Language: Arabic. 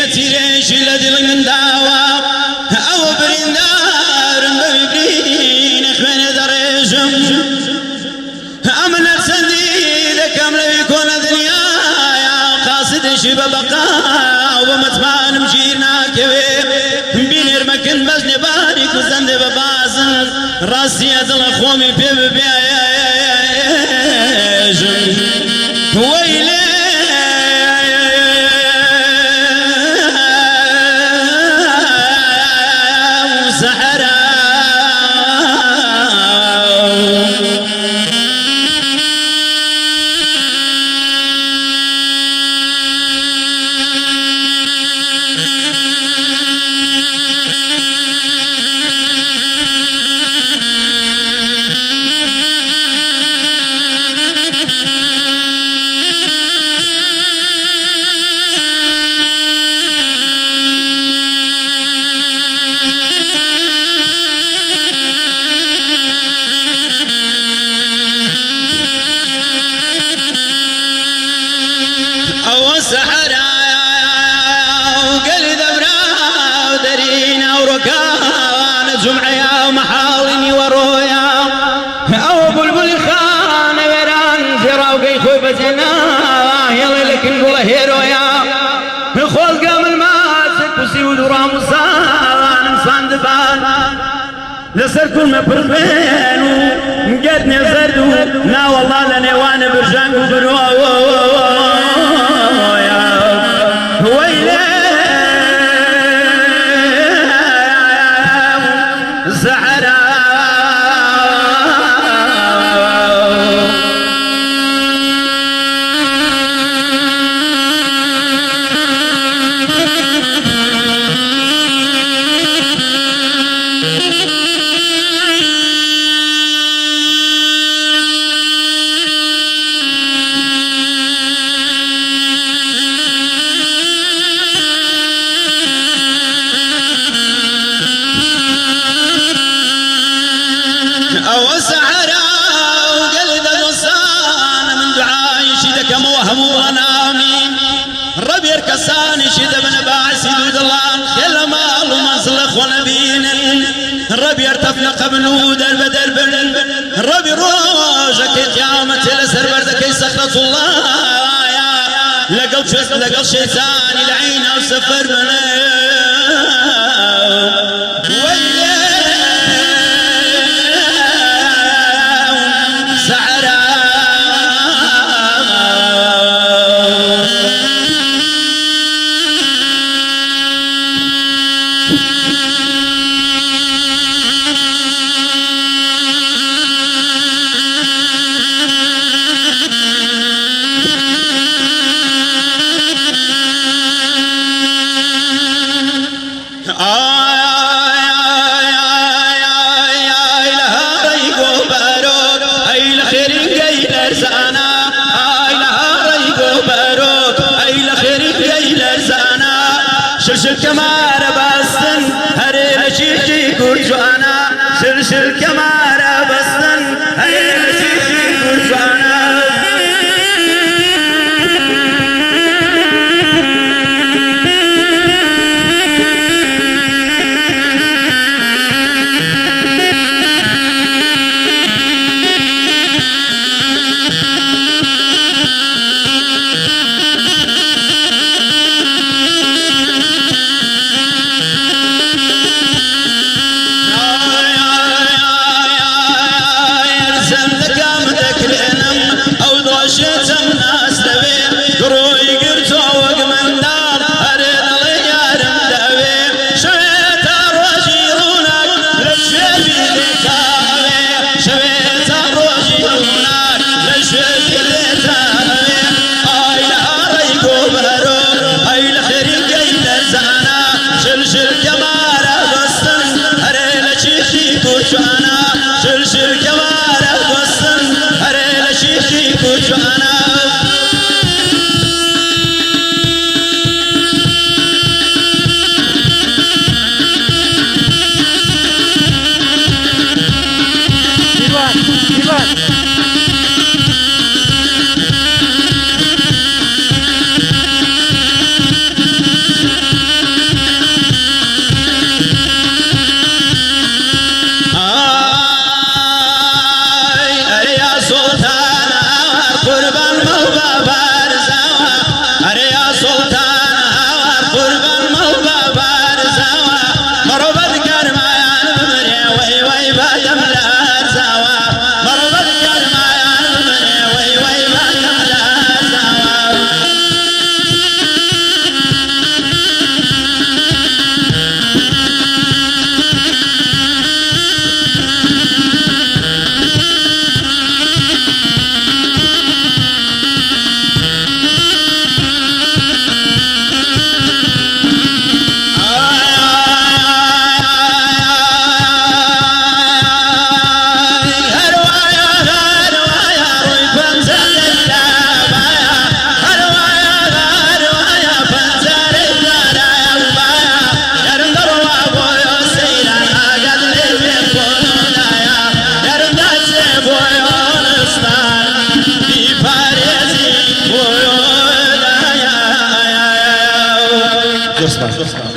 شتيريش لدل من داوا أو برندار ببرين إخوان دريجم أمن السندي لكامل يكون دنيا قاصد شبه بقاء ومتمان مجيرنا كبير بينير مكن بجن بارك وزند ببازن راسي أدل أخومي ببيجم ويلي جمعيا ومحاولني ورويا أو بلبل خان ويران زراو كي خوي بزنا يلا لك نقول هيرويا الخوز قام الماسك وسيود ورام وصان انسان دبان لسر كل ما بربينو مقدني زردو لا والله لاني وانا برجان وبرويا ويلي كساني شد من باعث دلان خل مال ومزلخ ونبين الرب يرتفع قبل درب درب الرب روجك قيامة لسر بردك سخرة الله لقل شيطان العين وسفر منه شرشر كمار بستن هري لشيشي كرجوانا شرشر كمار بستن هري لشيشي كرجوانا جرسمان